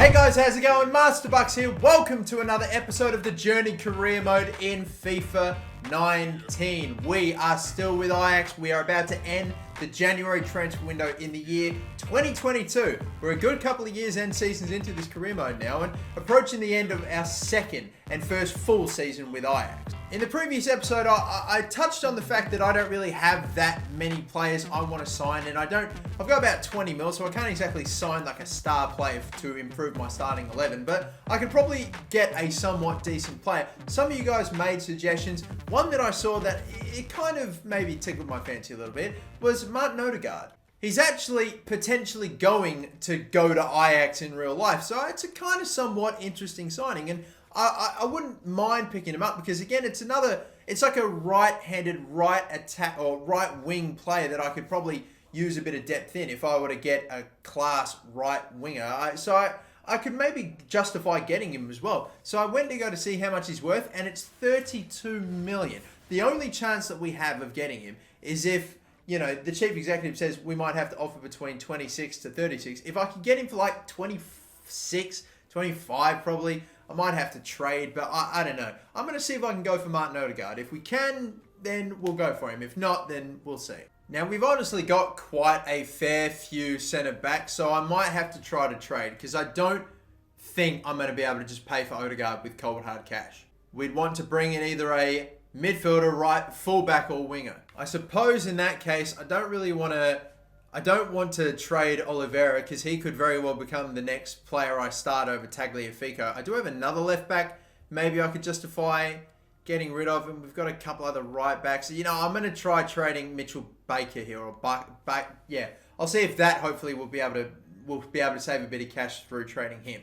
Hey guys, how's it going? MasterBucks here. Welcome to another episode of the Journey Career Mode in FIFA 19. We are still with Ajax. We are about to end the January transfer window in the year 2022. We're a good couple of years and seasons into this career mode now and approaching the end of our second and first full season with Ajax. In the previous episode, I touched on the fact that I don't really have that many players I want to sign, and I've got about 20 mil, so I can't exactly sign like a star player to improve my starting 11, but I could probably get a somewhat decent player. Some of you guys made suggestions. One that I saw that it kind of maybe tickled my fancy a little bit was Odegaard. He's actually potentially going to go to Ajax in real life, so it's a kind of somewhat interesting signing, and I wouldn't mind picking him up because, again, it's like a right-handed, right attack or right wing player that I could probably use a bit of depth in if I were to get a class right winger. So I could maybe justify getting him as well. So I went to go to see how much he's worth, and it's 32 million. The only chance that we have of getting him is if, you know, the chief executive says we might have to offer between 26 to 36. If I could get him for like 26, 25 probably, I might have to trade, but I don't know. I'm going to see if I can go for Odegaard. If we can, then we'll go for him. If not, then we'll see. Now, we've honestly got quite a fair few centre-backs, so I might have to try to trade because I don't think I'm going to be able to just pay for Odegaard with cold hard cash. We'd want to bring in either a midfielder, right, fullback, or winger. I suppose in that case, I don't want to trade Oliveira because he could very well become the next player I start over Tagliafico. I do have another left back. Maybe I could justify getting rid of him. We've got a couple other right backs. You know, I'm going to try trading Mitchell Baker here or yeah. I'll see if that hopefully we'll be able to save a bit of cash through trading him.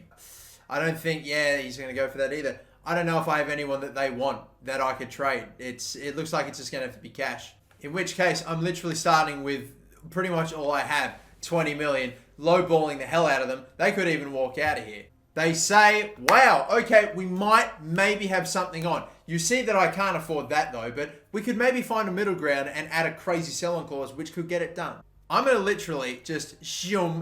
I don't think he's going to go for that either. I don't know if I have anyone that they want that I could trade. It looks like it's just going to have to be cash. In which case, I'm literally starting with pretty much all I have, 20 million, lowballing the hell out of them. They could even walk out of here. They say, wow, okay, we might maybe have something on. You see that I can't afford that though, but we could maybe find a middle ground and add a crazy sell-on clause, which could get it done. I'm going to literally just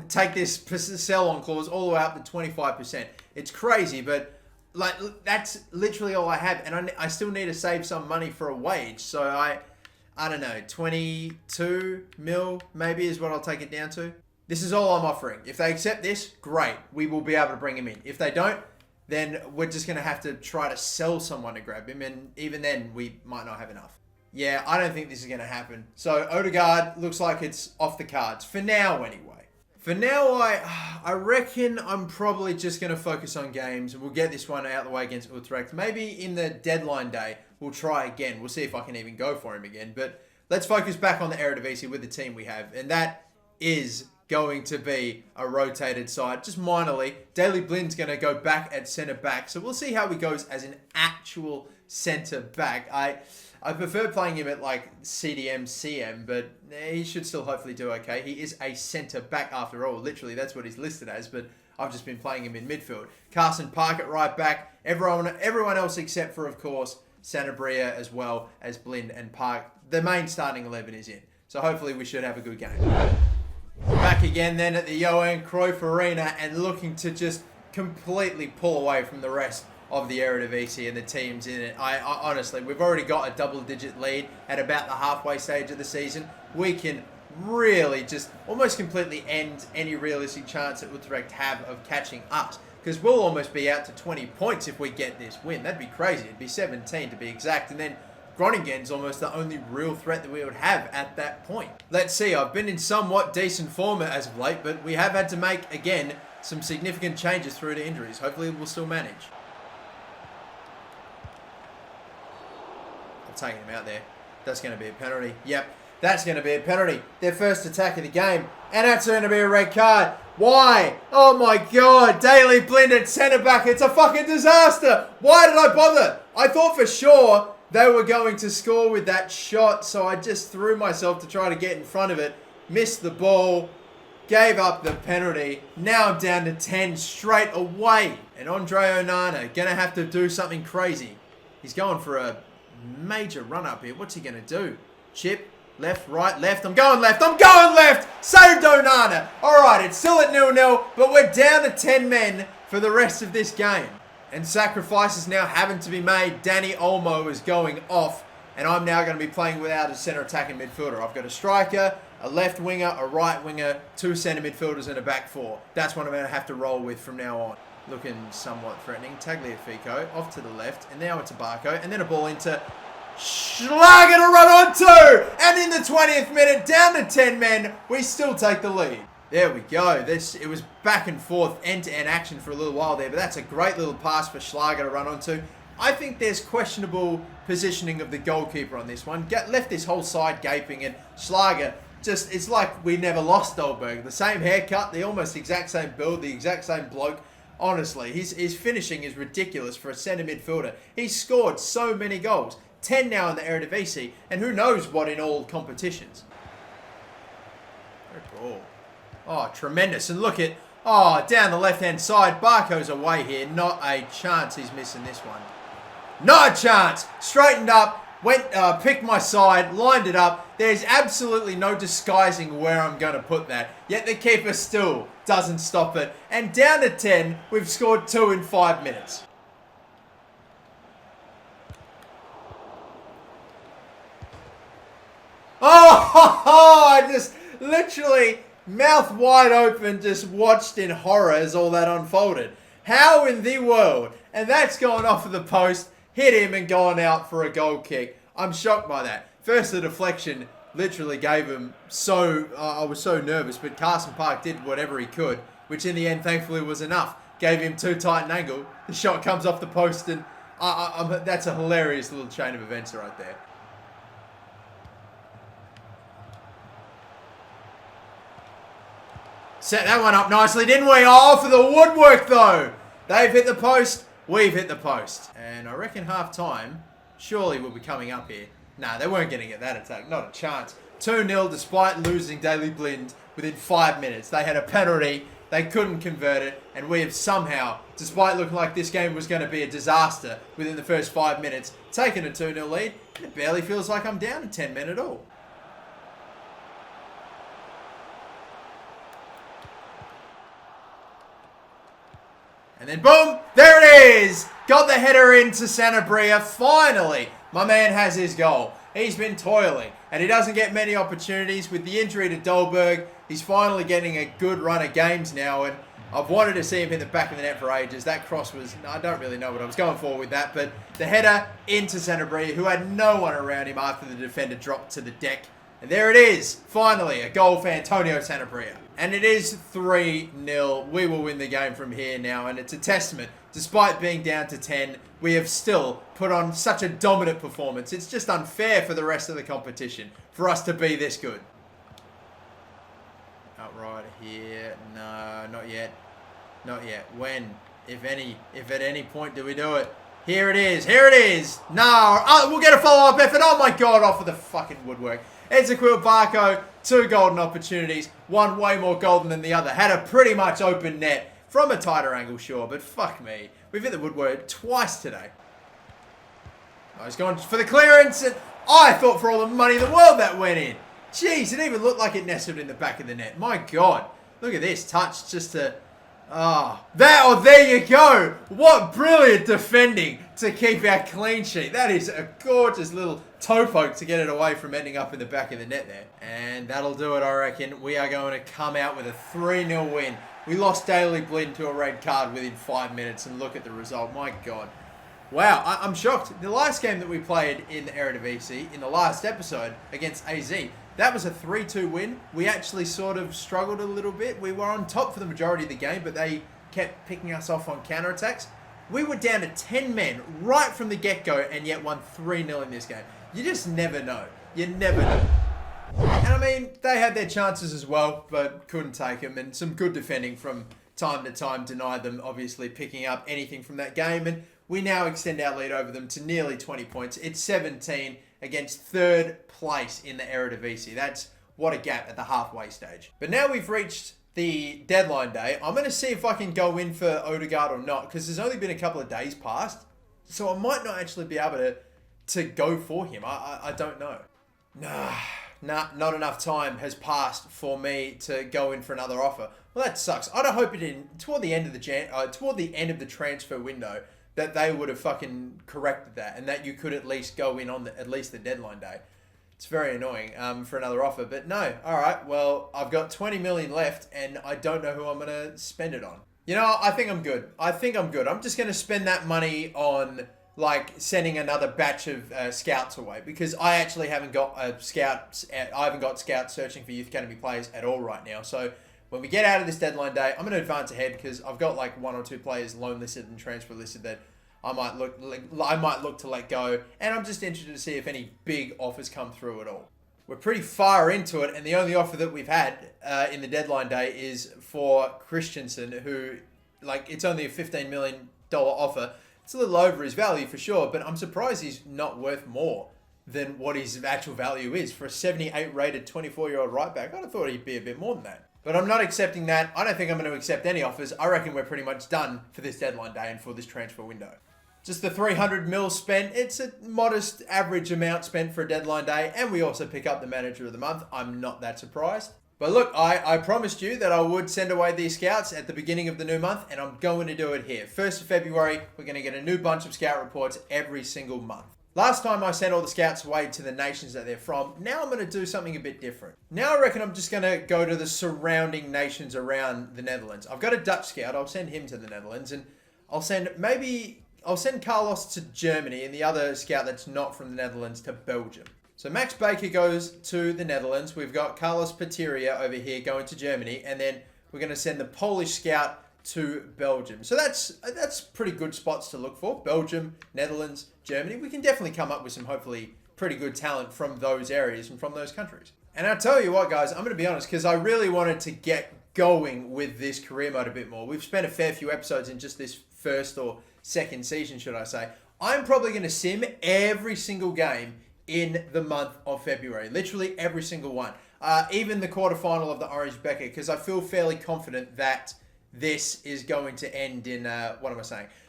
take this sell-on clause all the way up to 25%. It's crazy, but like that's literally all I have, and I still need to save some money for a wage, so I don't know, 22 mil maybe is what I'll take it down to. This is all I'm offering. If they accept this, great. We will be able to bring him in. If they don't, then we're just going to have to try to sell someone to grab him. And even then, we might not have enough. Yeah, I don't think this is going to happen. So Odegaard looks like it's off the cards. For now, anyway. For now, I reckon I'm probably just going to focus on games. And we'll get this one out of the way against Utrecht. Maybe in the deadline day, we'll try again. We'll see if I can even go for him again. But let's focus back on the Eredivisie with the team we have. And that is going to be a rotated side, just minorly. Daley Blind's going to go back at centre-back. So we'll see how he goes as an actual centre-back. I prefer playing him at like CDM, CM, but he should still hopefully do okay. He is a centre-back after all. Literally, that's what he's listed as, but I've just been playing him in midfield. Carson Park at right back. Everyone else except for, of course, Sanabria as well as Blind and Park. The main starting 11 is in. So hopefully we should have a good game. Back again then at the Johan Cruyff Arena and looking to just completely pull away from the rest of the Eredivisie and the teams in it. I honestly, we've already got a double-digit lead at about the halfway stage of the season. We can really just almost completely end any realistic chance that Utrecht have of catching us, because we'll almost be out to 20 points if we get this win. That'd be crazy. It'd be 17 to be exact, and then Groningen's almost the only real threat that we would have at that point. Let's see, I've been in somewhat decent form as of late, but we have had to make, again, some significant changes through to injuries. Hopefully we'll still manage. I'm taking him out there. That's going to be a penalty. Yep, that's going to be a penalty. Their first attack of the game. And that's going to be a red card. Why? Oh my God. Daley Blind at centre-back. It's a fucking disaster. Why did I bother? I thought for sure they were going to score with that shot, so I just threw myself to try to get in front of it. Missed the ball. Gave up the penalty. Now I'm down to 10 straight away. And Andre Onana going to have to do something crazy. He's going for a major run-up here. What's he going to do? Chip. Left, right, left. I'm going left. I'm going left. Saved Onana. All right, it's still at 0-0, but we're down to 10 men for the rest of this game. And sacrifices now having to be made. Danny Olmo is going off. And I'm now going to be playing without a centre attacking midfielder. I've got a striker, a left winger, a right winger, 2 centre midfielders and a back 4. That's what I'm going to have to roll with from now on. Looking somewhat threatening. Tagliafico off to the left. And now it's a Barco. And then a ball into Schlager to run on 2. And in the 20th minute, down to 10 men, we still take the lead. There we go. It was back and forth, end-to-end action for a little while there. But that's a great little pass for Schlager to run onto. I think there's questionable positioning of the goalkeeper on this one. Left this whole side gaping, and Schlager just, it's like we never lost Odegaard. The same haircut, the almost exact same build, the exact same bloke. Honestly, his finishing is ridiculous for a centre midfielder. He's scored so many goals. 10 now in the Eredivisie, and who knows what in all competitions. Very cool. Oh, tremendous. And look at, down the left-hand side, Barco's away here. Not a chance he's missing this one. Not a chance. Straightened up, picked my side, lined it up. There's absolutely no disguising where I'm going to put that. Yet the keeper still doesn't stop it. And down to 10, we've scored 2 in 5 minutes. I just literally mouth wide open just watched in horror as all that unfolded. How in the world? And that's gone off of the post. Hit him and gone out for a goal kick. I'm shocked by that. First, the deflection literally gave him I was so nervous, but Carson Park did whatever he could, which in the end, thankfully, was enough. Gave him too tight an angle. The shot comes off the post, and that's a hilarious little chain of events right there. Set that one up nicely, didn't we? Oh, for the woodwork, though. They've hit the post. We've hit the post. And I reckon half-time, surely we'll be coming up here. Nah, they weren't going to get that attack. Not a chance. 2-0 despite losing Daily Blind within 5 minutes. They had a penalty. They couldn't convert it. And we have somehow, despite looking like this game was going to be a disaster within the first 5 minutes, taken a 2-0 lead. And it barely feels like I'm down to 10 men at all. And then boom, there it is. Got the header into Sanabria. Finally, my man has his goal. He's been toiling, and he doesn't get many opportunities. With the injury to Dolberg, he's finally getting a good run of games now, and I've wanted to see him hit the back of the net for ages. That cross was, I don't really know what I was going for with that, but the header into Sanabria, who had no one around him after the defender dropped to the deck. And there it is, finally, a goal for Antonio Sanabria. And it is 3-0. We will win the game from here now, and it's a testament. Despite being down to 10, we have still put on such a dominant performance. It's just unfair for the rest of the competition for us to be this good. Outright here. No, not yet. Not yet. When? If at any point do we do it? Here it is. Here it is. No. Oh, we'll get a follow-up effort. Oh my God, off of the fucking woodwork. Ezequiel Barco, 2 golden opportunities. One way more golden than the other. Had a pretty much open net from a tighter angle, sure, but fuck me. We've hit the woodwork twice today. Oh, he's gone for the clearance, and I thought for all the money in the world that went in. Jeez, it even looked like it nestled in the back of the net. My God. Look at this touch just to... there you go. What brilliant defending to keep our clean sheet. That is a gorgeous little toe poke to get it away from ending up in the back of the net there. And that'll do it, I reckon. We are going to come out with a 3-0 win. We lost Daily Blind to a red card within 5 minutes, and look at the result. My God. Wow, I'm shocked. The last game that we played in the Eredivisie, in the last episode against AZ, that was a 3-2 win. We actually sort of struggled a little bit. We were on top for the majority of the game, but they kept picking us off on counterattacks. We were down to 10 men right from the get-go and yet won 3-0 in this game. You just never know. You never know. And I mean, they had their chances as well, but couldn't take them. And some good defending from time to time denied them, obviously picking up anything from that game. And we now extend our lead over them to nearly 20 points. It's 17 against third place in the Eredivisie. That's what a gap at the halfway stage. But now we've reached the deadline day. I'm going to see if I can go in for Odegaard or not, because there's only been a couple of days past. So I might not actually be able to go for him. I don't know. Nah, nah, not enough time has passed for me to go in for another offer. Well, that sucks. I'd hope it in toward the end of the transfer window that they would have fucking corrected that and that you could at least go in on at least the deadline day. It's very annoying for another offer, but no. All right, well, I've got 20 million left and I don't know who I'm going to spend it on. You know, I think I'm good. I'm just going to spend that money on like sending another batch of scouts away because I actually haven't got scouts searching for youth academy players at all right now. So when we get out of this deadline day, I'm going to advance ahead because I've got like one or two players loan listed and transfer listed that I might look to let go, and I'm just interested to see if any big offers come through at all. We're pretty far into it, and the only offer that we've had in the deadline day is for Christensen, who, like, it's only a $15 million offer. It's a little over his value for sure, but I'm surprised he's not worth more than what his actual value is. For a 78 rated 24-year-old right back, I'd have thought he'd be a bit more than that. But I'm not accepting that. I don't think I'm going to accept any offers. I reckon we're pretty much done for this deadline day and for this transfer window. Just the 300 mil spent. It's a modest average amount spent for a deadline day. And we also pick up the manager of the month. I'm not that surprised. But look, I promised you that I would send away these scouts at the beginning of the new month. And I'm going to do it here. 1st of February, we're going to get a new bunch of scout reports every single month. Last time I sent all the scouts away to the nations that they're from. Now I'm going to do something a bit different. Now I reckon I'm just going to go to the surrounding nations around the Netherlands. I've got a Dutch scout. I'll send him to the Netherlands. And I'll send Carlos to Germany and the other scout that's not from the Netherlands to Belgium. So Max Baker goes to the Netherlands. We've got Carlos Pateria over here going to Germany. And then we're going to send the Polish scout to Belgium. So that's pretty good spots to look for. Belgium, Netherlands, Germany. We can definitely come up with some hopefully pretty good talent from those areas and from those countries. And I'll tell you what, guys, I'm going to be honest because I really wanted to get going with this career mode a bit more. We've spent a fair few episodes in just this first or second season, should I say. I'm probably going to sim every single game in the month of February. Literally every single one. Even the quarterfinal of the Orange Becker, because I feel fairly confident that this is going to end in, that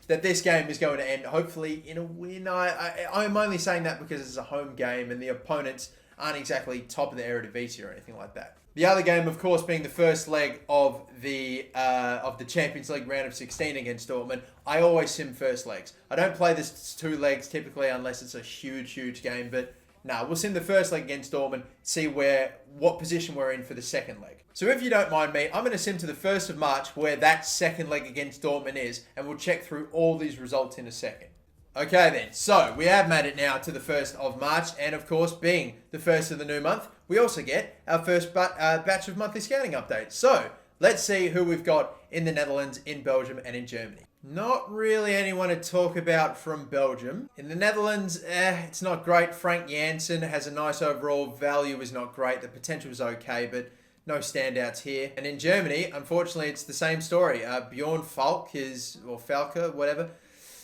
this game is going to end hopefully in a win. I'm only saying that because it's a home game and the opponents aren't exactly top of the Eredivisie or anything like that. The other game, of course, being the first leg of the Champions League round of 16 against Dortmund. I always sim first legs. I don't play this 2 legs typically unless it's a huge game, but we'll sim the first leg against Dortmund, see what position we're in for the second leg. So if you don't mind me, I'm going to sim to the 1st of March where that second leg against Dortmund is, and we'll check through all these results in a second. Okay then, so we have made it now to the 1st of March, and of course, being the 1st of the new month, we also get our first batch of monthly scouting updates. So let's see who we've got in the Netherlands, in Belgium, and in Germany. Not really anyone to talk about from Belgium. In the Netherlands, it's not great. Frank Janssen has a nice overall value, is not great. The potential is okay, but no standouts here. And in Germany, unfortunately, it's the same story. Bjorn Falk or Falker, whatever.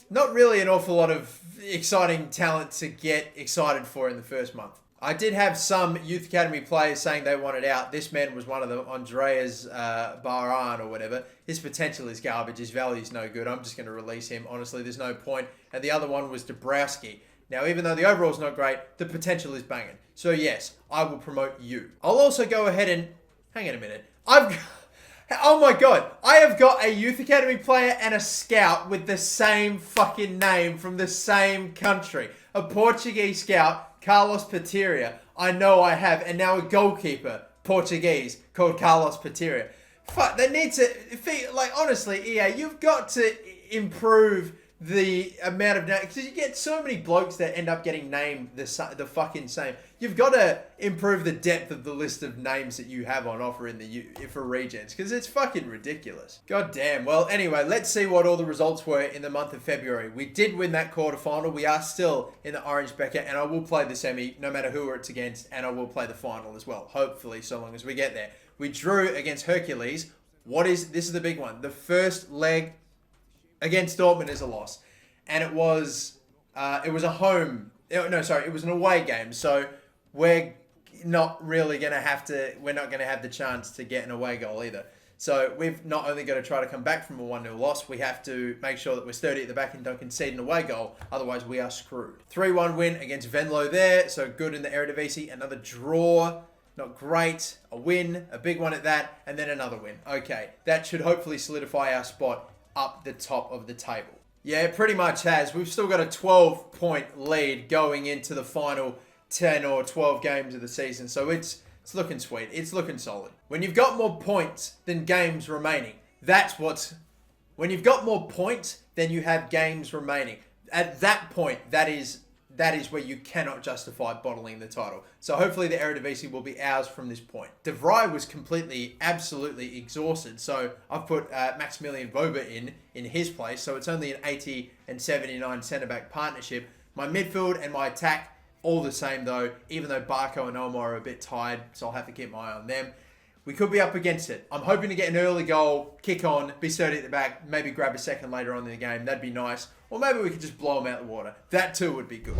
Not really an awful lot of exciting talent to get excited for in the first month. I did have some youth academy players saying they wanted out. This man was one of them, Andreas Baran or whatever. His potential is garbage. His value is no good. I'm just going to release him. Honestly, there's no point. And the other one was Dabrowski. Now, even though the overall is not great, the potential is banging. So yes, I will promote you. I'll also go ahead and... Hang on a minute. Oh my god, I have got a youth academy player and a scout with the same fucking name from the same country. A Portuguese scout, Carlos Pateria. I know I have. And now a goalkeeper, Portuguese, called Carlos Pateria. Fuck, they need to... honestly, EA, you've got to improve the amount of names, because you get so many blokes that end up getting named the fucking same. You've got to improve the depth of the list of names that you have on offer for Regents, because it's fucking ridiculous. God damn. Well, anyway, let's see what all the results were in the month of February. We did win that quarterfinal. We are still in the Orange Becker, and I will play the semi no matter who it's against, and I will play the final as well, hopefully, so long as we get there. We drew against Hercules. This is the big one. The first leg against Dortmund is a loss. And it was an away game. So we're not going to have the chance to get an away goal either. So we've not only got to try to come back from a 1-0 loss, we have to make sure that we're sturdy at the back and don't concede an away goal. Otherwise, we are screwed. 3-1 win against Venlo there. So good in the Eredivisie. Another draw. Not great. A win. A big one at that. And then another win. Okay. That should hopefully solidify our spot up the top of the table. Yeah, it pretty much has. We've still got a 12-point lead going into the final 10 or 12 games of the season. So it's looking sweet. It's looking solid. When you've got more points than games remaining, when you've got more points than you have games remaining. At that point, that is where you cannot justify bottling the title. So hopefully the Eredivisie will be ours from this point. De Vrij was absolutely exhausted. So I've put Maximilian Vober in his place. So it's only an 80 and 79 centre-back partnership. My midfield and my attack, all the same though, even though Barco and Olmo are a bit tired, so I'll have to keep my eye on them. We could be up against it. I'm hoping to get an early goal, kick on, be sturdy at the back, maybe grab a second later on in the game. That'd be nice. Or maybe we could just blow them out of the water. That too would be good.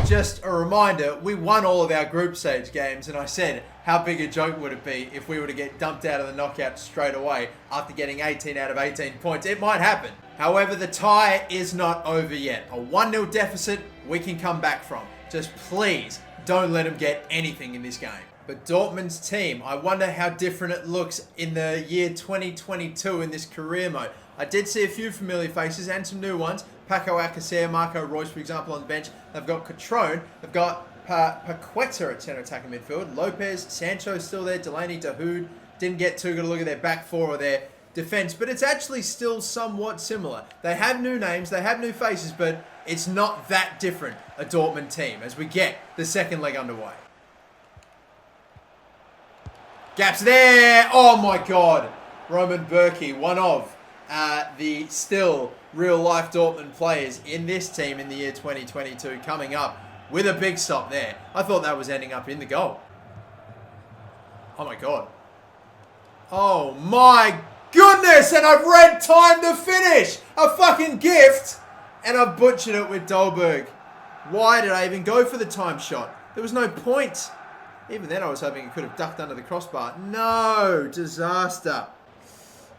Just a reminder, we won all of our group stage games, and I said, how big a joke would it be if we were to get dumped out of the knockout straight away after getting 18 out of 18 points? It might happen. However, the tie is not over yet. A 1-0 deficit we can come back from. Just please don't let them get anything in this game. But Dortmund's team, I wonder how different it looks in the year 2022 in this career mode. I did see a few familiar faces and some new ones. Paco Alcacer, Marco Reus, for example, on the bench. They've got Catrone. They've got Paqueta at centre attacking midfield. Lopez, Sancho still there. Delaney, Dahoud. Didn't get too good a look at their back four or their defence. But it's actually still somewhat similar. They have new names. They have new faces. But it's not that different a Dortmund team as we get the second leg underway. Gaps there. Oh my God. Roman Berkey, one of the still real-life Dortmund players in this team in the year 2022, coming up with a big stop there. I thought that was ending up in the goal. Oh my God. Oh my goodness, and I've read time to finish. A fucking gift, and I've butchered it with Dolberg. Why did I even go for the time shot? There was no point. Even then I was hoping it could have ducked under the crossbar. No, disaster.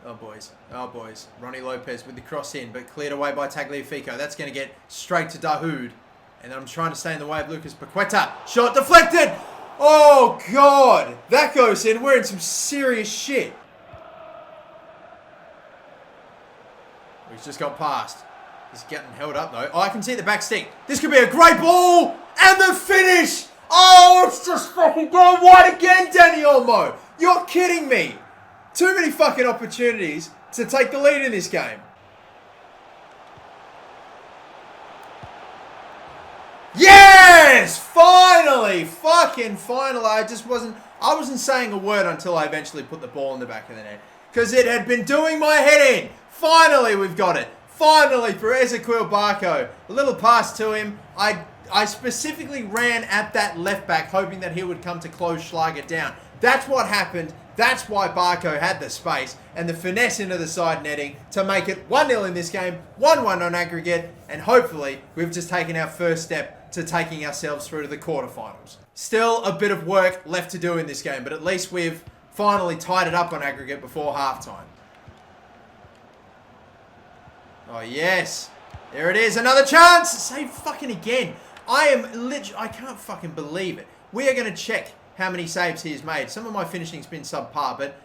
Oh, boys. Oh, boys. Ronnie Lopez with the cross in, but cleared away by Tagliafico. That's going to get straight to Dahoud. And then I'm trying to stay in the way of Lucas Paqueta. Shot deflected. Oh, God. That goes in. We're in some serious shit. He's just got past. He's getting held up, though. Oh, I can see the back stick. This could be a great ball. And the finish. Oh, it's just fucking going wide again, Danny Olmo. You're kidding me. Too many fucking opportunities to take the lead in this game. Yes! Finally! Fucking finally. I wasn't saying a word until I eventually put the ball in the back of the net. Because it had been doing my head in. Finally, we've got it. Finally, for Ezequiel Barco. A little pass to him. I specifically ran at that left back, hoping that he would come to close Schlager down. That's what happened. That's why Barco had the space and the finesse into the side netting to make it 1-0 in this game, 1-1 on aggregate, and hopefully we've just taken our first step to taking ourselves through to the quarterfinals. Still a bit of work left to do in this game, but at least we've finally tied it up on aggregate before halftime. Oh, yes. There it is. Another chance. Save fucking again. I can't fucking believe it. We are going to check how many saves he has made. Some of my finishing's been subpar, but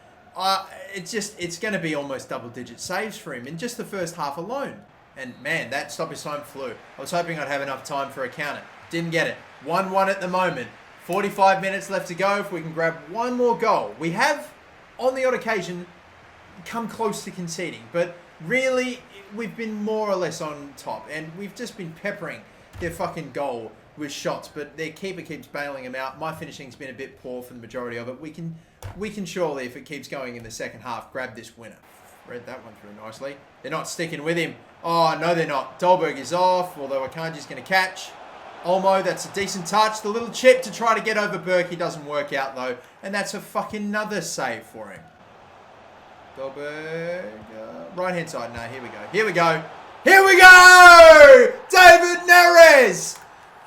it's going to be almost double-digit saves for him in just the first half alone. And man, that stoppage time flew. I was hoping I'd have enough time for a counter. Didn't get it. 1-1 at the moment. 45 minutes left to go. If we can grab one more goal. We have, on the odd occasion, come close to conceding. But really, we've been more or less on top. And we've just been peppering their fucking goal with shots. But their keeper keeps bailing them out. My finishing's been a bit poor for the majority of it. We can surely, if it keeps going in the second half, grab this winner. Read that one through nicely. They're not sticking with him. Oh, no, they're not. Dolberg is off, although Akanji's going to catch. Olmo, that's a decent touch. The little chip to try to get over Berkey doesn't work out, though. And that's a fucking another save for him. Dolberg. Right-hand side. No, here we go. Here we go. Here we go! David Neres!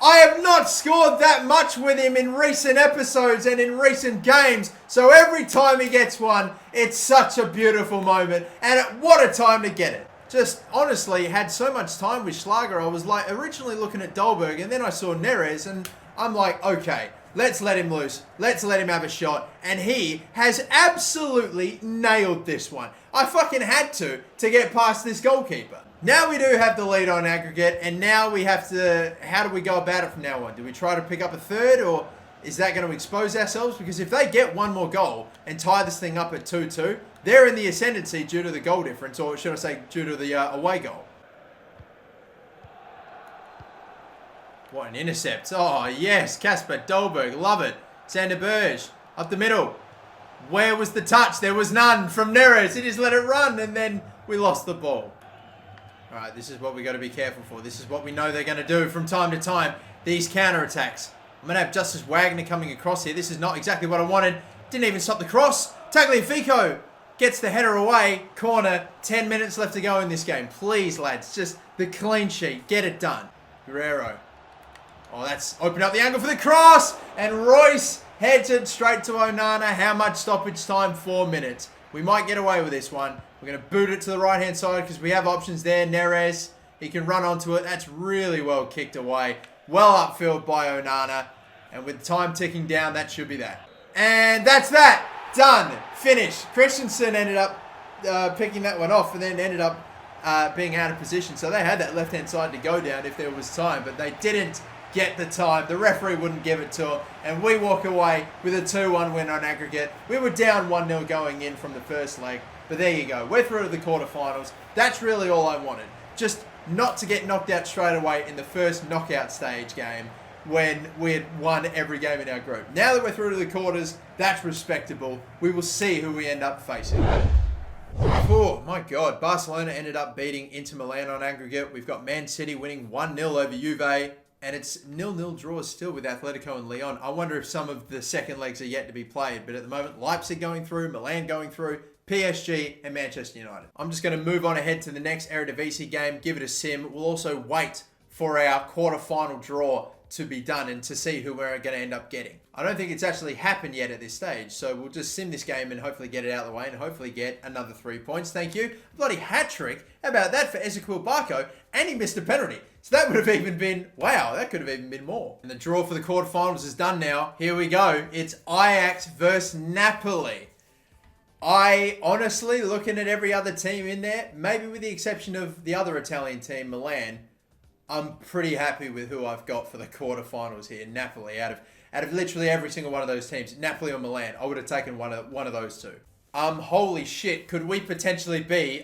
I have not scored that much with him in recent episodes and in recent games. So every time he gets one, it's such a beautiful moment. And what a time to get it. Just honestly had so much time with Schlager. I was like originally looking at Dolberg and then I saw Neres and I'm like, okay, let's let him loose. Let's let him have a shot. And he has absolutely nailed this one. I fucking had to get past this goalkeeper. Now we do have the lead on aggregate, and now we have to, how do we go about it from now on? Do we try to pick up a third, or is that going to expose ourselves? Because if they get one more goal and tie this thing up at 2-2, they're in the ascendancy due to the goal difference, or should I say due to the away goal. What an intercept. Oh, yes, Kasper Dolberg, love it. Sander Berge, up the middle. Where was the touch? There was none from Neres. He just let it run, and then we lost the ball. All right, this is what we got to be careful for. This is what we know they're going to do from time to time. These counter-attacks. I'm going to have Justice Wagner coming across here. This is not exactly what I wanted. Didn't even stop the cross. Tagliafico gets the header away. Corner. 10 minutes left to go in this game. Please, lads, just the clean sheet. Get it done. Guerrero. Oh, that's opened up the angle for the cross. And Royce heads it straight to Onana. How much stoppage time? 4 minutes. We might get away with this one. We're going to boot it to the right-hand side because we have options there. Neres, he can run onto it. That's really well kicked away. Well upfield by Onana. And with time ticking down, that should be that. And that's that. Done. Finished. Christensen ended up picking that one off and then ended up being out of position. So they had that left-hand side to go down if there was time, but they didn't get the time. The referee wouldn't give it to him. And we walk away with a 2-1 win on aggregate. We were down 1-0 going in from the first leg. But there you go. We're through to the quarterfinals. That's really all I wanted. Just not to get knocked out straight away in the first knockout stage game when we had won every game in our group. Now that we're through to the quarters, that's respectable. We will see who we end up facing. Oh, my God. Barcelona ended up beating Inter Milan on aggregate. We've got Man City winning 1-0 over Juve. And it's 0-0 draws still with Atletico and Lyon. I wonder if some of the second legs are yet to be played. But at the moment, Leipzig going through, Milan going through, PSG and Manchester United. I'm just going to move on ahead to the next Eredivisie game, give it a sim. We'll also wait for our quarterfinal draw to be done and to see who we're going to end up getting. I don't think it's actually happened yet at this stage, so we'll just sim this game and hopefully get it out of the way and hopefully get another 3 points. Thank you. Bloody hat-trick. How about that for Ezequiel Barco? And he missed a penalty. So that would have even been, wow, that could have even been more. And the draw for the quarterfinals is done now. Here we go. It's Ajax versus Napoli. I honestly, looking at every other team in there, maybe with the exception of the other Italian team, Milan, I'm pretty happy with who I've got for the quarterfinals here. Napoli, out of literally every single one of those teams, Napoli or Milan, I would have taken one of those two. Holy shit, could we potentially be?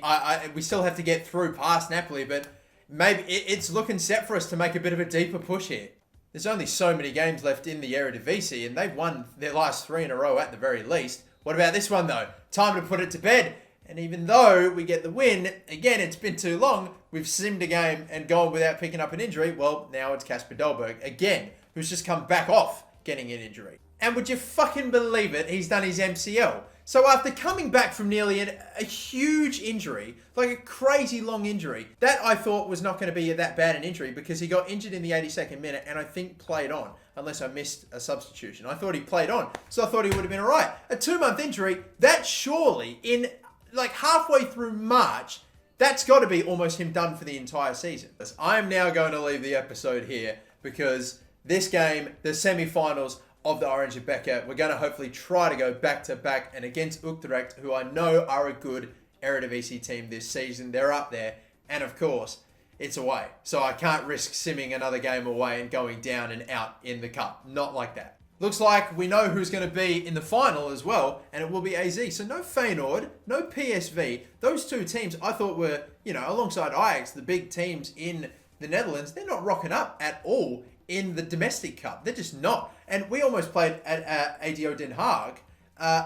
We still have to get through past Napoli, but maybe it's looking set for us to make a bit of a deeper push here. There's only so many games left in the Eredivisie, and they've won their last 3 in a row at the very least. What about this one, though? Time to put it to bed. And even though we get the win, again, it's been too long. We've simmed a game and gone without picking up an injury. Well, now it's Kasper Dolberg, again, who's just come back off getting an injury. And would you fucking believe it? He's done his MCL. So after coming back from nearly a huge injury, like a crazy long injury, that I thought was not going to be that bad an injury because he got injured in the 82nd minute and I think played on, unless I missed a substitution. I thought he played on, so I thought he would have been all right. A 2-month injury, that surely in like halfway through March, that's got to be almost him done for the entire season. I am now going to leave the episode here because this game, the semi-finals of the Orange and Becker, we're going to hopefully try to go back-to-back and against Utrecht, who I know are a good Eredivisie team this season. They're up there. And of course, it's away. So I can't risk simming another game away and going down and out in the cup. Not like that. Looks like we know who's going to be in the final as well, and it will be AZ. So no Feyenoord, no PSV. Those two teams I thought were, alongside Ajax, the big teams in the Netherlands, they're not rocking up at all in the domestic cup. They're just not. And we almost played at ADO Den Haag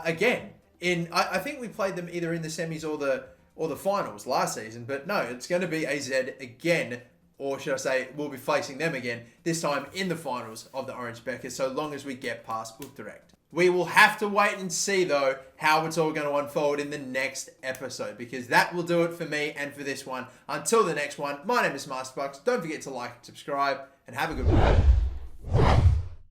again. I think we played them either in the semis or the finals last season. But no, it's going to be AZ again. Or should I say, we'll be facing them again, this time in the finals of the Orange Becker, so long as we get past Utrecht. We will have to wait and see, though, how it's all going to unfold in the next episode, because that will do it for me and for this one. Until the next one, my name is MasterBucks. Don't forget to like and subscribe, and have a good one.